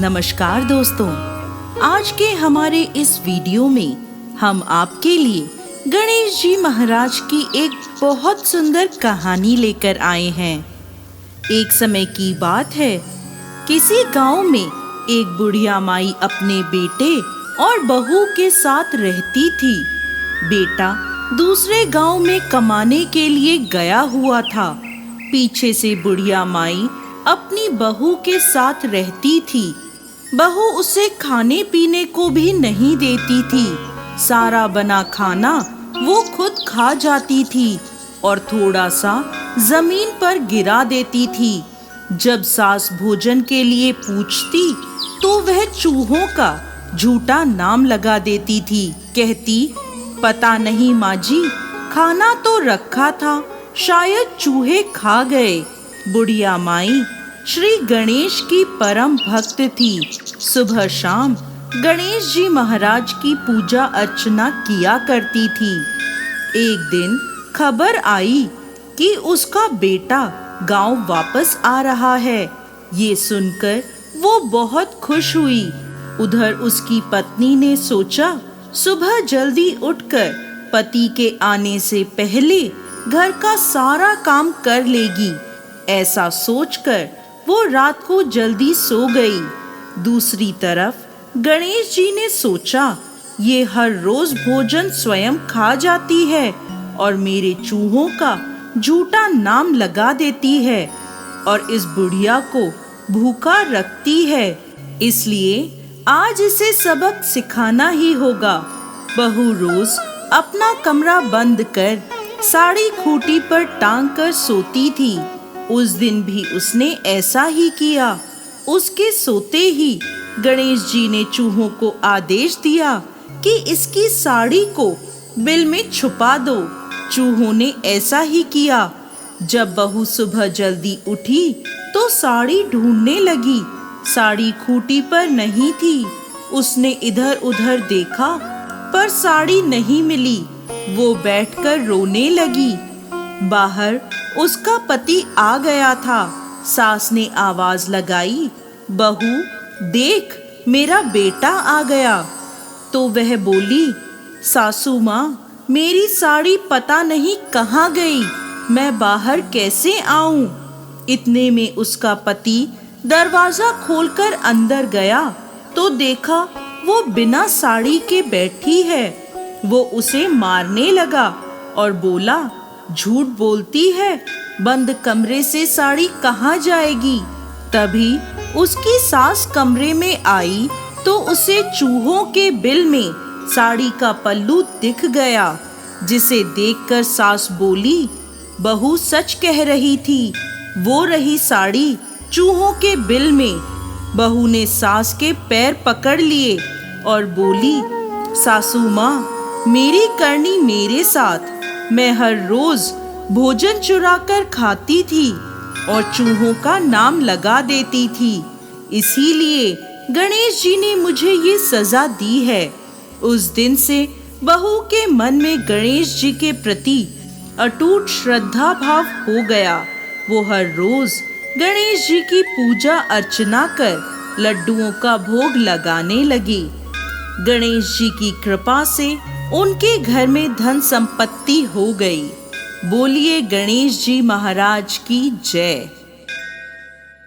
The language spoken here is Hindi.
नमस्कार दोस्तों, आज के हमारे इस वीडियो में हम आपके लिए गणेश जी महाराज की एक बहुत सुंदर कहानी लेकर आए हैं। एक समय की बात है, किसी गांव में एक बुढ़िया माई अपने बेटे और बहू के साथ रहती थी। बेटा दूसरे गांव में कमाने के लिए गया हुआ था। पीछे से बुढ़िया माई अपनी बहू के साथ रहती थी। बहू उसे खाने पीने को भी नहीं देती थी। सारा बना खाना वो खुद खा जाती थी और थोड़ा सा जमीन पर गिरा देती थी। जब सास भोजन के लिए पूछती तो वह चूहों का झूठा नाम लगा देती थी। कहती, पता नहीं माँ जी, खाना तो रखा था, शायद चूहे खा गए। बुढ़िया माई श्री गणेश की परम भक्त थी। सुबह शाम गणेश जी महाराज की पूजा अर्चना किया करती थी। एक दिन खबर आई कि उसका बेटा गांव वापस आ रहा है। ये सुनकर वो बहुत खुश हुई। उधर उसकी पत्नी ने सोचा, सुबह जल्दी उठकर पति के आने से पहले घर का सारा काम कर लेगी। ऐसा सोचकर वो रात को जल्दी सो गई। दूसरी तरफ गणेश जी ने सोचा, ये हर रोज भोजन स्वयं खा जाती है और मेरे चूहों का झूठा नाम लगा देती है और इस बुढ़िया को भूखा रखती है। इसलिए आज इसे सबक सिखाना ही होगा। बहू रोज अपना कमरा बंद कर साड़ी खूंटी पर टांग कर सोती थी। उस दिन भी उसने ऐसा ही किया। उसके सोते ही गणेश जी ने चूहों को आदेश दिया कि इसकी साड़ी को बिल में छुपा दो। चूहों ने ऐसा ही किया। जब बहू सुबह जल्दी उठी तो साड़ी ढूंढने लगी। साड़ी खूंटी पर नहीं थी। उसने इधर उधर देखा पर साड़ी नहीं मिली। वो बैठकर रोने लगी। बाहर उसका पति आ गया था। सास ने आवाज लगाई, बहू देख, मेरा बेटा आ गया। तो वह बोली, सासू माँ, मेरी साड़ी पता नहीं कहाँ गई, मैं बाहर कैसे आऊं? इतने में उसका पति दरवाजा खोलकर अंदर गया तो देखा वो बिना साड़ी के बैठी है। वो उसे मारने लगा और बोला, झूठ बोलती है, बंद कमरे से साड़ी कहाँ जाएगी? तभी उसकी सास कमरे में आई तो उसे चूहों के बिल में साड़ी का पल्लू दिख गया, जिसे देखकर सास बोली, बहू सच कह रही थी, वो रही साड़ी चूहों के बिल में। बहू ने सास के पैर पकड़ लिए और बोली, सासू माँ, मेरी करनी मेरे साथ। मैं हर रोज भोजन चुराकर खाती थी और चूहों का नाम लगा देती थी, इसीलिए गणेश जी ने मुझे ये सजा दी है। उस दिन से बहू के मन में गणेश जी के प्रति अटूट श्रद्धा भाव हो गया। वो हर रोज गणेश जी की पूजा अर्चना कर लड्डुओं का भोग लगाने लगी। गणेश जी की कृपा से उनके घर में धन संपत्ति हो गई। बोलिए गणेश जी महाराज की जय।